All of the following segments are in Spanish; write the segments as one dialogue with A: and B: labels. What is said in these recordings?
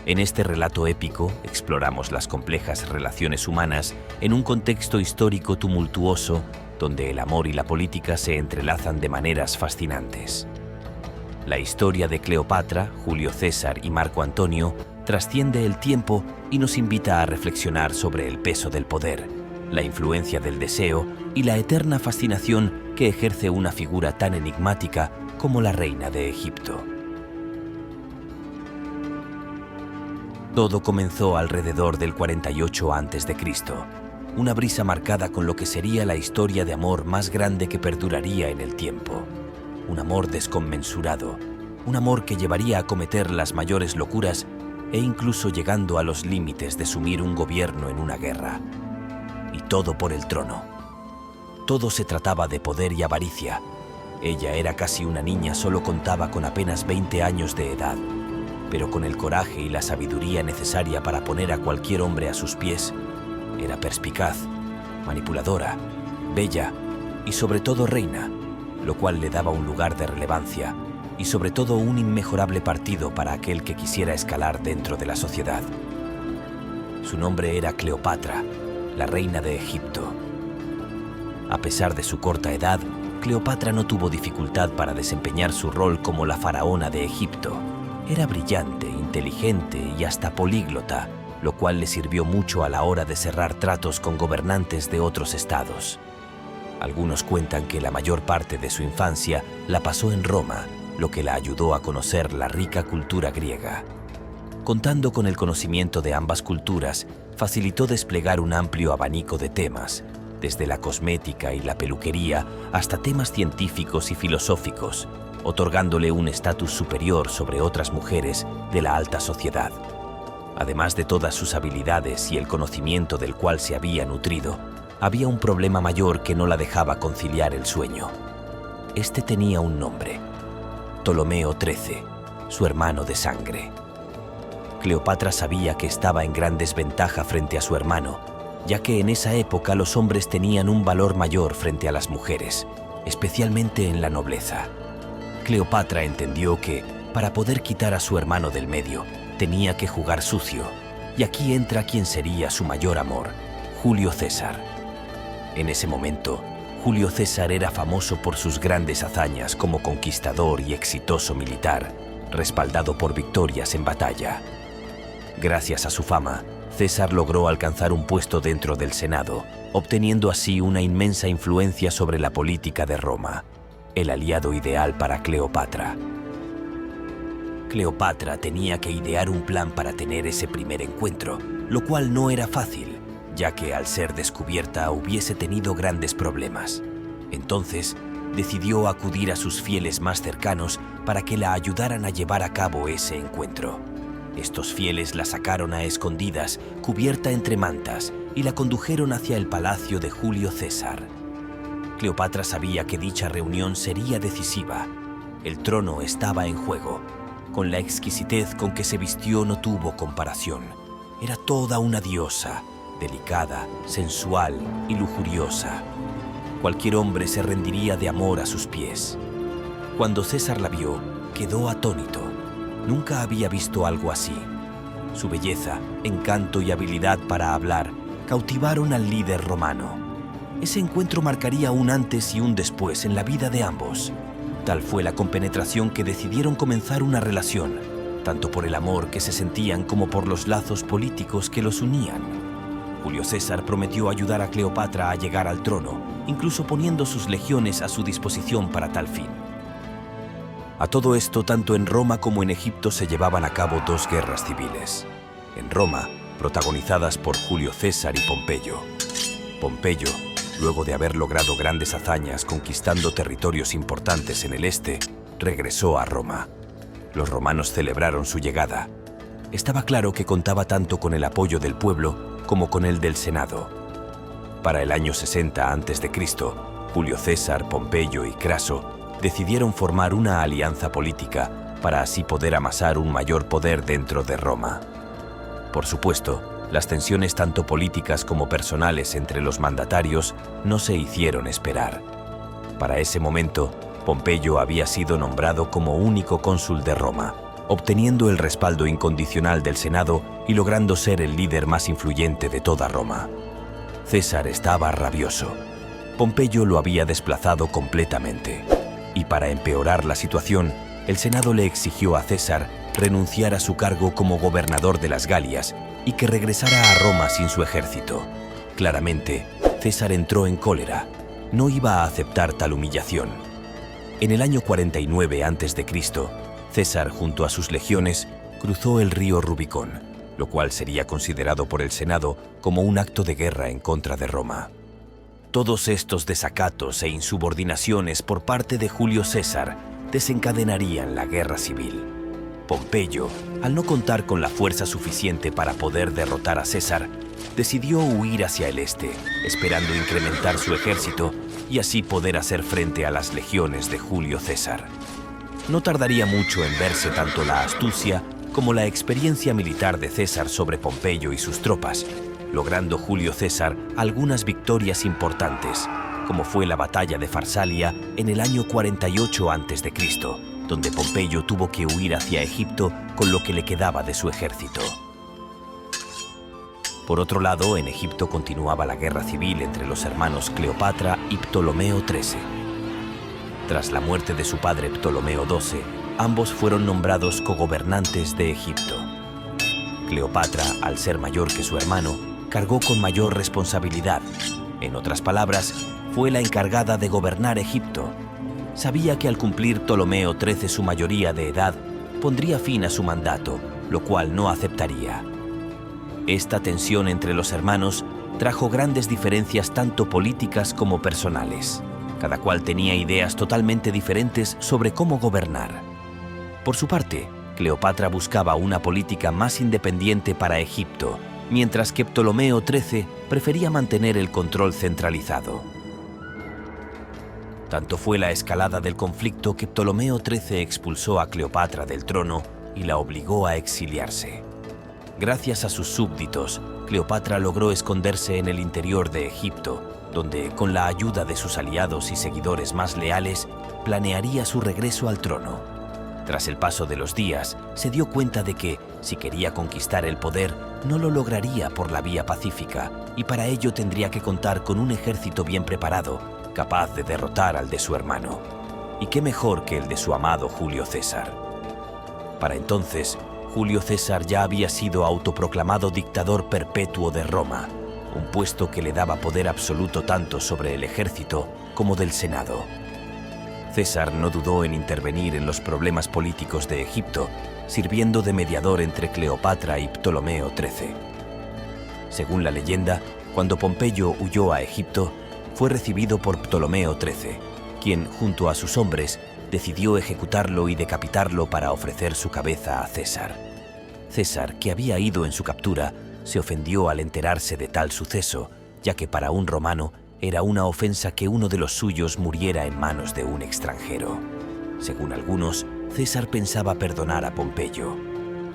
A: En este relato épico exploramos las complejas relaciones humanas en un contexto histórico tumultuoso donde el amor y la política se entrelazan de maneras fascinantes. La historia de Cleopatra, Julio César y Marco Antonio trasciende el tiempo y nos invita a reflexionar sobre el peso del poder, la influencia del deseo y la eterna fascinación que ejerce una figura tan enigmática como la reina de Egipto. Todo comenzó alrededor del 48 a.C., una brisa marcada con lo que sería la historia de amor más grande que perduraría en el tiempo. Un amor desconmensurado, un amor que llevaría a cometer las mayores locuras e incluso llegando a los límites de sumir un gobierno en una guerra. Y todo por el trono. Todo se trataba de poder y avaricia. Ella era casi una niña, solo contaba con apenas 20 años de edad, pero con el coraje y la sabiduría necesaria para poner a cualquier hombre a sus pies. Era perspicaz, manipuladora, bella y sobre todo reina, lo cual le daba un lugar de relevancia y sobre todo un inmejorable partido para aquel que quisiera escalar dentro de la sociedad. Su nombre era Cleopatra, la reina de Egipto. A pesar de su corta edad, Cleopatra no tuvo dificultad para desempeñar su rol como la faraona de Egipto. Era brillante, inteligente y hasta políglota, lo cual le sirvió mucho a la hora de cerrar tratos con gobernantes de otros estados. Algunos cuentan que la mayor parte de su infancia la pasó en Roma, lo que la ayudó a conocer la rica cultura griega. Contando con el conocimiento de ambas culturas, facilitó desplegar un amplio abanico de temas, desde la cosmética y la peluquería hasta temas científicos y filosóficos, otorgándole un estatus superior sobre otras mujeres de la alta sociedad. Además de todas sus habilidades y el conocimiento del cual se había nutrido, había un problema mayor que no la dejaba conciliar el sueño. Este tenía un nombre: Ptolomeo XIII, su hermano de sangre. Cleopatra sabía que estaba en gran desventaja frente a su hermano, ya que en esa época los hombres tenían un valor mayor frente a las mujeres, especialmente en la nobleza. Cleopatra entendió que, para poder quitar a su hermano del medio, tenía que jugar sucio, y aquí entra quien sería su mayor amor, Julio César. En ese momento, Julio César era famoso por sus grandes hazañas como conquistador y exitoso militar, respaldado por victorias en batalla. Gracias a su fama, César logró alcanzar un puesto dentro del Senado, obteniendo así una inmensa influencia sobre la política de Roma, el aliado ideal para Cleopatra. Cleopatra tenía que idear un plan para tener ese primer encuentro, lo cual no era fácil, ya que al ser descubierta hubiese tenido grandes problemas. Entonces, decidió acudir a sus fieles más cercanos para que la ayudaran a llevar a cabo ese encuentro. Estos fieles la sacaron a escondidas, cubierta entre mantas, y la condujeron hacia el palacio de Julio César. Cleopatra sabía que dicha reunión sería decisiva. El trono estaba en juego. Con la exquisitez con que se vistió no tuvo comparación. Era toda una diosa, delicada, sensual y lujuriosa. Cualquier hombre se rendiría de amor a sus pies. Cuando César la vio, quedó atónito. Nunca había visto algo así. Su belleza, encanto y habilidad para hablar cautivaron al líder romano. Ese encuentro marcaría un antes y un después en la vida de ambos. Tal fue la compenetración que decidieron comenzar una relación, tanto por el amor que se sentían como por los lazos políticos que los unían. Julio César prometió ayudar a Cleopatra a llegar al trono, incluso poniendo sus legiones a su disposición para tal fin. A todo esto, tanto en Roma como en Egipto se llevaban a cabo dos guerras civiles. En Roma, protagonizadas por Julio César y Pompeyo. Pompeyo, luego de haber logrado grandes hazañas conquistando territorios importantes en el este, regresó a Roma. Los romanos celebraron su llegada. Estaba claro que contaba tanto con el apoyo del pueblo como con el del Senado. Para el año 60 a.C., Julio César, Pompeyo y Craso decidieron formar una alianza política para así poder amasar un mayor poder dentro de Roma. Por supuesto, las tensiones tanto políticas como personales entre los mandatarios no se hicieron esperar. Para ese momento, Pompeyo había sido nombrado como único cónsul de Roma, obteniendo el respaldo incondicional del Senado y logrando ser el líder más influyente de toda Roma. César estaba rabioso. Pompeyo lo había desplazado completamente. Y para empeorar la situación, el Senado le exigió a César renunciar a su cargo como gobernador de las Galias y que regresara a Roma sin su ejército. Claramente, César entró en cólera. No iba a aceptar tal humillación. En el año 49 a.C., César, junto a sus legiones, cruzó el río Rubicón, lo cual sería considerado por el Senado como un acto de guerra en contra de Roma. Todos estos desacatos e insubordinaciones por parte de Julio César desencadenarían la guerra civil. Pompeyo, al no contar con la fuerza suficiente para poder derrotar a César, decidió huir hacia el este, esperando incrementar su ejército y así poder hacer frente a las legiones de Julio César. No tardaría mucho en verse tanto la astucia como la experiencia militar de César sobre Pompeyo y sus tropas, logrando Julio César algunas victorias importantes, como fue la batalla de Farsalia en el año 48 a.C., donde Pompeyo tuvo que huir hacia Egipto con lo que le quedaba de su ejército. Por otro lado, en Egipto continuaba la guerra civil entre los hermanos Cleopatra y Ptolomeo XIII. Tras la muerte de su padre Ptolomeo XII, ambos fueron nombrados cogobernantes de Egipto. Cleopatra, al ser mayor que su hermano, cargó con mayor responsabilidad. En otras palabras, fue la encargada de gobernar Egipto. Sabía que al cumplir Ptolomeo XIII su mayoría de edad, pondría fin a su mandato, lo cual no aceptaría. Esta tensión entre los hermanos trajo grandes diferencias tanto políticas como personales. Cada cual tenía ideas totalmente diferentes sobre cómo gobernar. Por su parte, Cleopatra buscaba una política más independiente para Egipto, mientras que Ptolomeo XIII prefería mantener el control centralizado. Tanto fue la escalada del conflicto que Ptolomeo XIII expulsó a Cleopatra del trono y la obligó a exiliarse. Gracias a sus súbditos, Cleopatra logró esconderse en el interior de Egipto, donde, con la ayuda de sus aliados y seguidores más leales, planearía su regreso al trono. Tras el paso de los días, se dio cuenta de que, si quería conquistar el poder, no lo lograría por la vía pacífica, y para ello tendría que contar con un ejército bien preparado, capaz de derrotar al de su hermano. ¿Y qué mejor que el de su amado Julio César? Para entonces, Julio César ya había sido autoproclamado dictador perpetuo de Roma, un puesto que le daba poder absoluto tanto sobre el ejército como del Senado. César no dudó en intervenir en los problemas políticos de Egipto, sirviendo de mediador entre Cleopatra y Ptolomeo XIII. Según la leyenda, cuando Pompeyo huyó a Egipto, fue recibido por Ptolomeo XIII, quien, junto a sus hombres, decidió ejecutarlo y decapitarlo para ofrecer su cabeza a César. César, que había ido en su captura, se ofendió al enterarse de tal suceso, ya que para un romano era una ofensa que uno de los suyos muriera en manos de un extranjero. Según algunos, César pensaba perdonar a Pompeyo.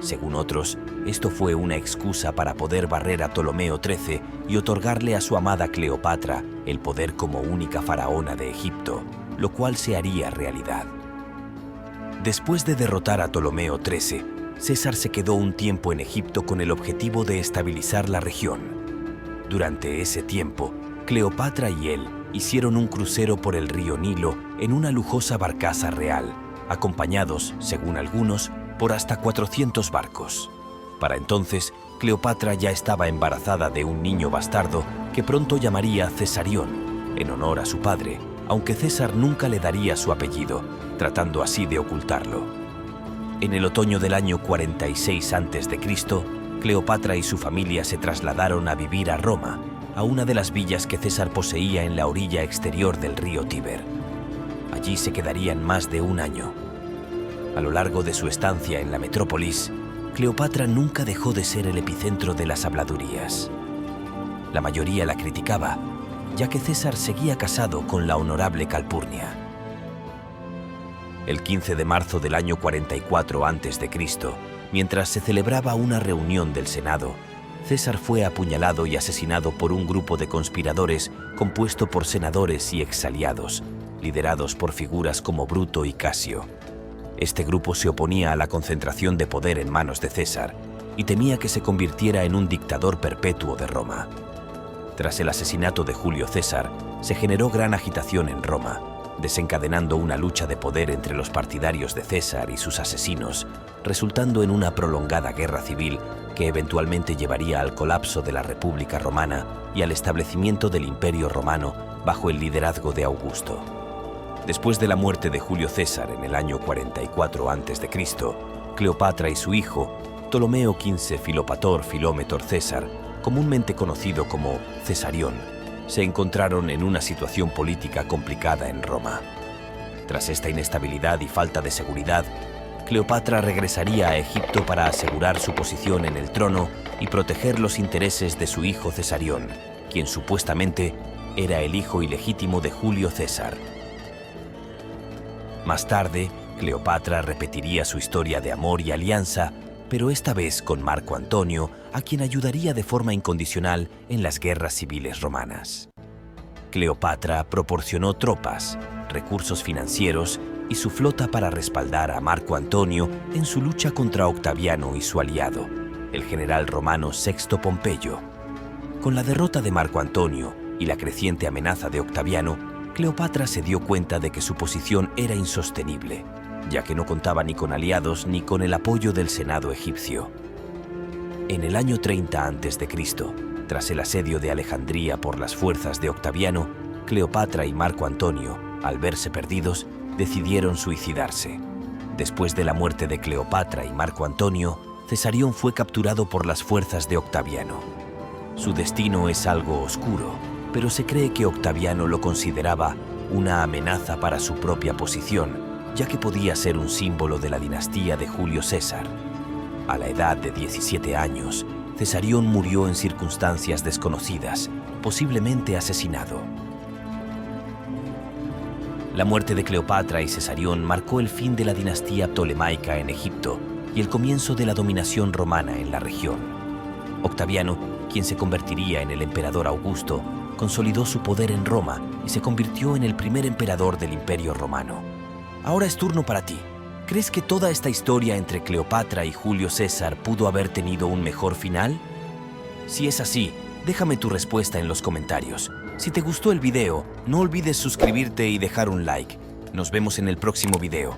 A: Según otros, esto fue una excusa para poder barrer a Ptolomeo XIII y otorgarle a su amada Cleopatra el poder como única faraona de Egipto, lo cual se haría realidad. Después de derrotar a Ptolomeo XIII, César se quedó un tiempo en Egipto con el objetivo de estabilizar la región. Durante ese tiempo, Cleopatra y él hicieron un crucero por el río Nilo en una lujosa barcaza real, acompañados, según algunos, por hasta 400 barcos. Para entonces, Cleopatra ya estaba embarazada de un niño bastardo que pronto llamaría Cesarión, en honor a su padre, aunque César nunca le daría su apellido, tratando así de ocultarlo. En el otoño del año 46 a.C., Cleopatra y su familia se trasladaron a vivir a Roma, a una de las villas que César poseía en la orilla exterior del río Tíber. Allí se quedarían más de un año. A lo largo de su estancia en la metrópolis, Cleopatra nunca dejó de ser el epicentro de las habladurías. La mayoría la criticaba, ya que César seguía casado con la honorable Calpurnia. El 15 de marzo del año 44 a.C., mientras se celebraba una reunión del Senado, César fue apuñalado y asesinado por un grupo de conspiradores compuesto por senadores y exaliados, liderados por figuras como Bruto y Casio. Este grupo se oponía a la concentración de poder en manos de César y temía que se convirtiera en un dictador perpetuo de Roma. Tras el asesinato de Julio César, se generó gran agitación en Roma, desencadenando una lucha de poder entre los partidarios de César y sus asesinos, resultando en una prolongada guerra civil que eventualmente llevaría al colapso de la República Romana y al establecimiento del Imperio Romano bajo el liderazgo de Augusto. Después de la muerte de Julio César en el año 44 a.C., Cleopatra y su hijo, Ptolomeo XV Filopator Filómetor César, comúnmente conocido como Cesarión, se encontraron en una situación política complicada en Roma. Tras esta inestabilidad y falta de seguridad, Cleopatra regresaría a Egipto para asegurar su posición en el trono y proteger los intereses de su hijo Cesarión, quien supuestamente era el hijo ilegítimo de Julio César. Más tarde, Cleopatra repetiría su historia de amor y alianza, pero esta vez con Marco Antonio, a quien ayudaría de forma incondicional en las guerras civiles romanas. Cleopatra proporcionó tropas, recursos financieros y su flota para respaldar a Marco Antonio en su lucha contra Octaviano y su aliado, el general romano Sexto Pompeyo. Con la derrota de Marco Antonio y la creciente amenaza de Octaviano, Cleopatra se dio cuenta de que su posición era insostenible, ya que no contaba ni con aliados ni con el apoyo del Senado egipcio. En el año 30 a.C., tras el asedio de Alejandría por las fuerzas de Octaviano, Cleopatra y Marco Antonio, al verse perdidos, decidieron suicidarse. Después de la muerte de Cleopatra y Marco Antonio, Cesarión fue capturado por las fuerzas de Octaviano. Su destino es algo oscuro, pero se cree que Octaviano lo consideraba una amenaza para su propia posición, ya que podía ser un símbolo de la dinastía de Julio César. A la edad de 17 años, Cesarión murió en circunstancias desconocidas, posiblemente asesinado. La muerte de Cleopatra y Cesarión marcó el fin de la dinastía ptolemaica en Egipto y el comienzo de la dominación romana en la región. Octaviano, quien se convertiría en el emperador Augusto, consolidó su poder en Roma y se convirtió en el primer emperador del Imperio Romano. Ahora es turno para ti. ¿Crees que toda esta historia entre Cleopatra y Julio César pudo haber tenido un mejor final? Si es así, déjame tu respuesta en los comentarios. Si te gustó el video, no olvides suscribirte y dejar un like. Nos vemos en el próximo video.